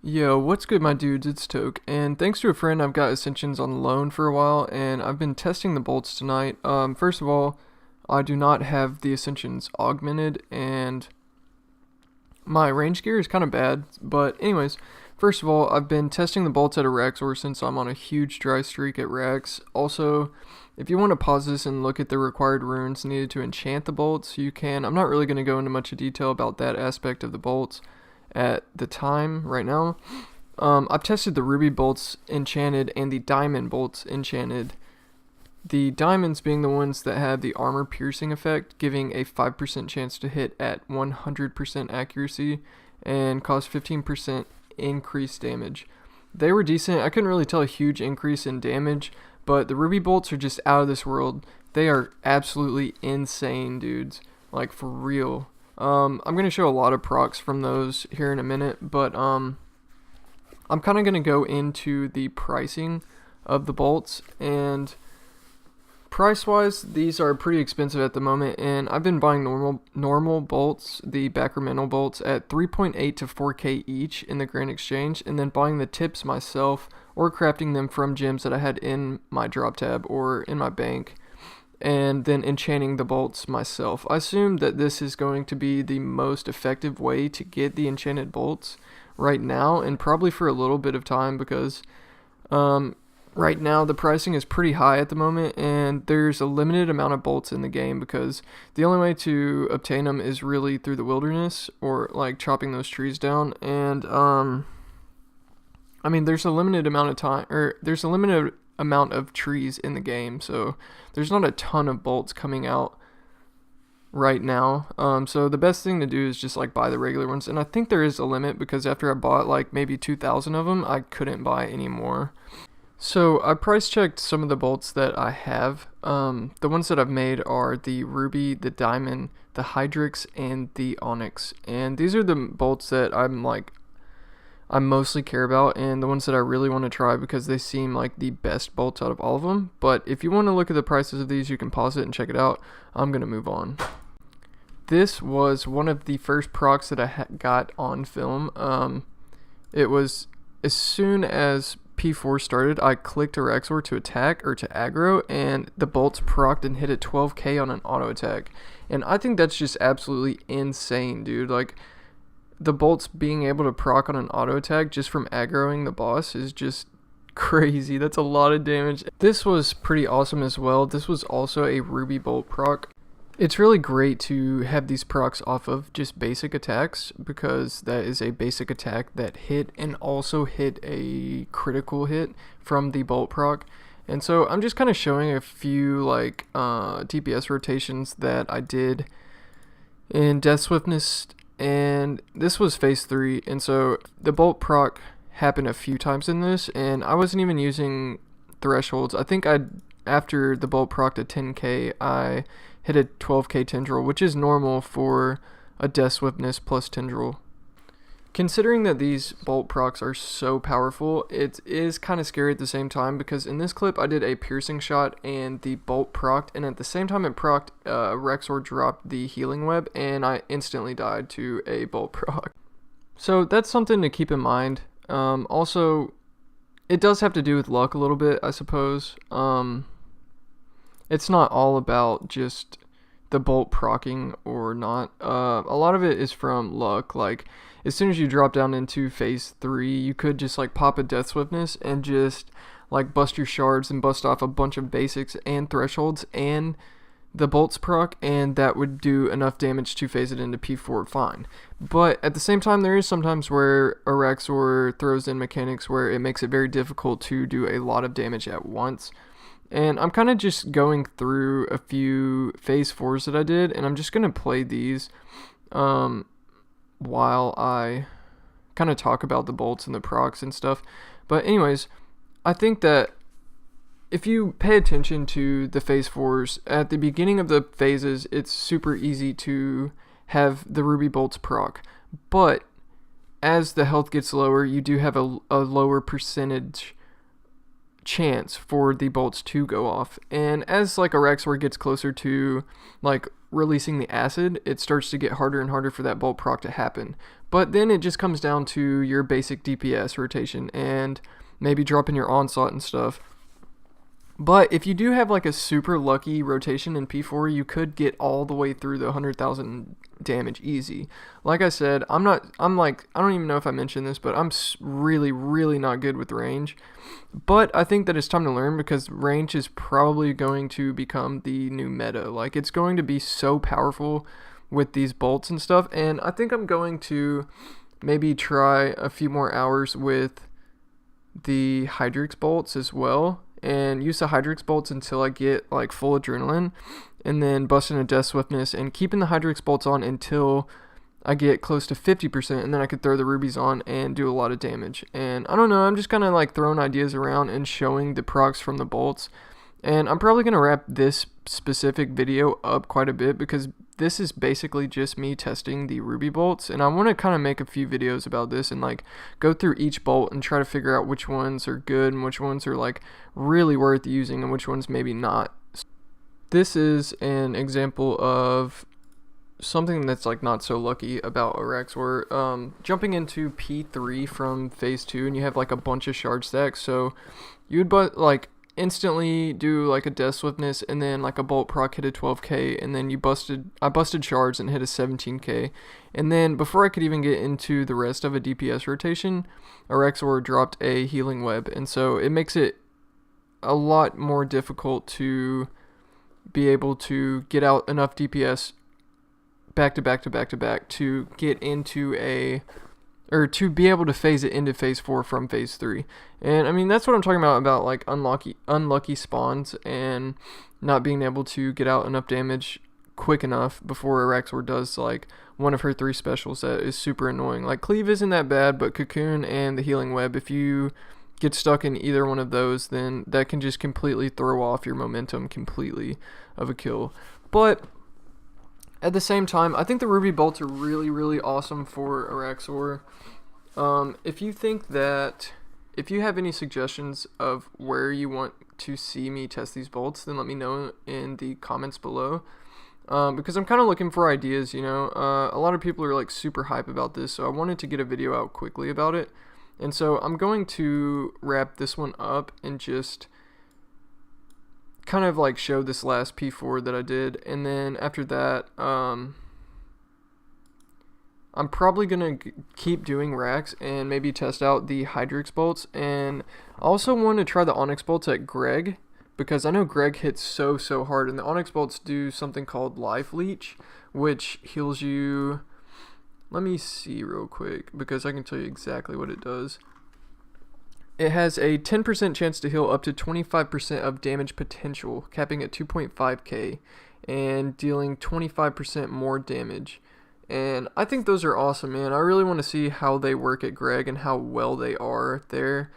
Yo, what's good, my dudes? It's Toke, and thanks to a friend, I've got Ascensions on loan for a while, and I've been testing the bolts tonight. First of all, I do not have the Ascensions augmented, and my range gear is kind of bad. But anyways, first of all, I've been testing the bolts at Arraxor since I'm on a huge dry streak at Rax. Also, if you want to pause this and look at the required runes needed to enchant the bolts, you can. I'm not really going to go into much detail about that aspect of the bolts at the time right now. I've tested the ruby bolts enchanted and the diamond bolts enchanted. The diamonds being the ones that have the armor piercing effect, giving a 5% chance to hit at 100% accuracy and cause 15% increased damage. They were decent. I couldn't really tell a huge increase in damage, but the ruby bolts are just out of this world. They are absolutely insane, dudes. Like, for real. I'm going to show a lot of procs from those here in a minute, but I'm kind of going to go into the pricing of the bolts, and price-wise, these are pretty expensive at the moment, and I've been buying normal bolts, the Bakriminel bolts, at 3.8 to 4k each in the Grand Exchange, and then buying the tips myself, or crafting them from gems that I had in my drop tab or in my bank, and then enchanting the bolts myself. I assume that this is going to be the most effective way to get the enchanted bolts right now, and probably for a little bit of time, because right now the pricing is pretty high at the moment, and there's a limited amount of bolts in the game, because the only way to obtain them is really through the wilderness, or like chopping those trees down. And I mean, there's a limited amount of time, or there's a limited amount of trees in the game, so there's not a ton of bolts coming out right now. So the best thing to do is just like buy the regular ones, and I think there is a limit, because after I bought like maybe 2,000 of them, I couldn't buy any more. So I price checked some of the bolts that I have. The ones that I've made are the ruby, the diamond, the hydrix, and the onyx, and these are the bolts that I mostly care about, and the ones that I really want to try, because they seem like the best bolts out of all of them. But if you want to look at the prices of these, you can pause it and check it out. I'm going to move on. This was one of the first procs that I got on film. It was as soon as P4 started, I clicked Arraxor to attack or to aggro, and the bolts procced and hit at 12k on an auto attack. And I think that's just absolutely insane, dude. Like, the bolts being able to proc on an auto attack just from aggroing the boss is just crazy. That's a lot of damage. This was pretty awesome as well. This was also a ruby bolt proc. It's really great to have these procs off of just basic attacks, because that is a basic attack that hit and also hit a critical hit from the bolt proc. And so I'm just kind of showing a few like Dps rotations that I did in Death Swiftness, and this was phase 3, and so the bolt proc happened a few times in this, and I wasn't even using thresholds. I think after the bolt proc to 10k, I hit a 12k tendril, which is normal for a Death Swiftness plus tendril. Considering that these bolt procs are so powerful, it is kind of scary at the same time, because in this clip I did a piercing shot and the bolt procced, and at the same time it procced, Arraxor dropped the healing web, and I instantly died to a bolt proc. So that's something to keep in mind. Also, it does have to do with luck a little bit, I suppose. It's not all about just the bolt proccing or not. A lot of it is from luck. Like, as soon as you drop down into phase 3, you could just like pop a Death Swiftness and just like bust your shards and bust off a bunch of basics and thresholds and the bolts proc, and that would do enough damage to phase it into P4 fine. But at the same time, there is sometimes where Arraxor throws in mechanics where it makes it very difficult to do a lot of damage at once. And I'm kind of just going through a few phase 4s that I did, and I'm just going to play these while I kind of talk about the bolts and the procs and stuff. But anyways, I think that if you pay attention to the phase 4s, at the beginning of the phases, it's super easy to have the ruby bolts proc. But as the health gets lower, you do have a lower percentage chance for the bolts to go off. And as like Arraxor gets closer to like releasing the acid, it starts to get harder and harder for that bolt proc to happen. But then it just comes down to your basic DPS rotation and maybe dropping your onslaught and stuff. But if you do have like a super lucky rotation in P4, you could get all the way through the 100,000 damage easy. Like I said, I don't even know if I mentioned this, but I'm really not good with range. But I think that it's time to learn, because range is probably going to become the new meta. Like, it's going to be so powerful with these bolts and stuff, and I think I'm going to maybe try a few more hours with the Hydrix bolts as well, and use the Hydrix bolts until I get like full adrenaline, and then busting a death swiftness and keeping the Hydrix bolts on until I get close to 50%, and then I could throw the rubies on and do a lot of damage. And I don't know, I'm just kind of like throwing ideas around and showing the procs from the bolts. And I'm probably going to wrap this specific video up quite a bit, because this is basically just me testing the ruby bolts, and I want to kind of make a few videos about this and like go through each bolt and try to figure out which ones are good and which ones are like really worth using and which ones maybe not. This is an example of something that's like not so lucky about Arraxor. Jumping into P3 from phase 2, and you have like a bunch of shard stacks, so you would like instantly do like a death swiftness, and then like a bolt proc hit a 12k, and then I busted shards and hit a 17k, and then before I could even get into the rest of a DPS rotation, Arraxor dropped a healing web, and so it makes it a lot more difficult to be able to get out enough DPS back to back to get into or to be able to phase it into phase 4 from phase 3. And I mean, that's what I'm talking about like unlucky spawns and not being able to get out enough damage quick enough before Arraxor does like one of her 3 specials that is super annoying. Like Cleave isn't that bad, but Cocoon and the healing web, if you get stuck in either one of those, then that can just completely throw off your momentum completely of a kill. But at the same time, I think the ruby bolts are really awesome for Arraxor. If you have any suggestions of where you want to see me test these bolts, then let me know in the comments below. Because I'm kind of looking for ideas, you know. A lot of people are like super hype about this, so I wanted to get a video out quickly about it. And so I'm going to wrap this one up and just kind of like show this last P4 that I did, and then after that I'm probably gonna keep doing racks and maybe test out the Hydrix bolts, and I also want to try the Onyx bolts at Greg, because I know Greg hits so hard, and the Onyx bolts do something called Life Leech, which heals you. Let me see real quick, because I can tell you exactly what it does. It has a 10% chance to heal up to 25% of damage potential, capping at 2.5k, and dealing 25% more damage. And I think those are awesome, man. I really want to see how they work at Greg and how well they are there.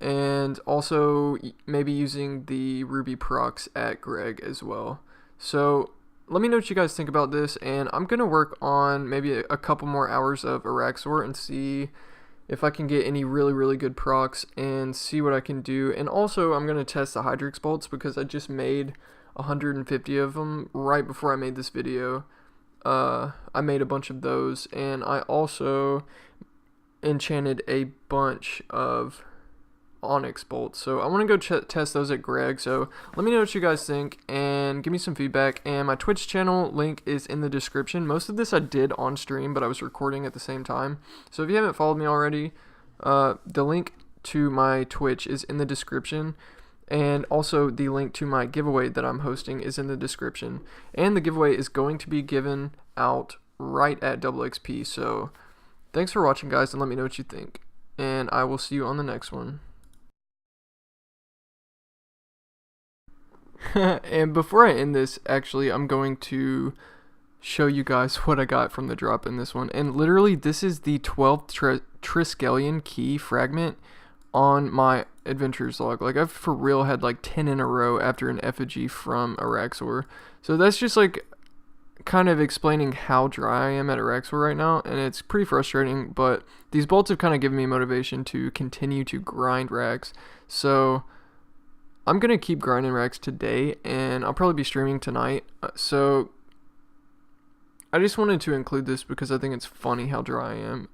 And also maybe using the ruby procs at Greg as well. So let me know what you guys think about this, and I'm going to work on maybe a couple more hours of Arraxor and see if I can get any really good procs and see what I can do. And also I'm going to test the Hydrix bolts, because I just made 150 of them right before I made this video. I made a bunch of those, and I also enchanted a bunch of Onyx bolts, so I want to go test those at Greg. So let me know what you guys think and give me some feedback. And my Twitch channel link is in the description. Most of this I did on stream, but I was recording at the same time, so if you haven't followed me already, the link to my Twitch is in the description, and also the link to my giveaway that I'm hosting is in the description, and the giveaway is going to be given out right at XP. So thanks for watching, guys, and let me know what you think, and I will see you on the next one. And before I end this, actually, I'm going to show you guys what I got from the drop in this one. And literally, this is the 12th Triskelion key fragment on my adventures log. Like, I've for real had like 10 in a row after an effigy from Arraxor. So that's just like kind of explaining how dry I am at Arraxor right now, and it's pretty frustrating, but these bolts have kind of given me motivation to continue to grind racks. So I'm going to keep grinding racks today, and I'll probably be streaming tonight. So I just wanted to include this because I think it's funny how dry I am.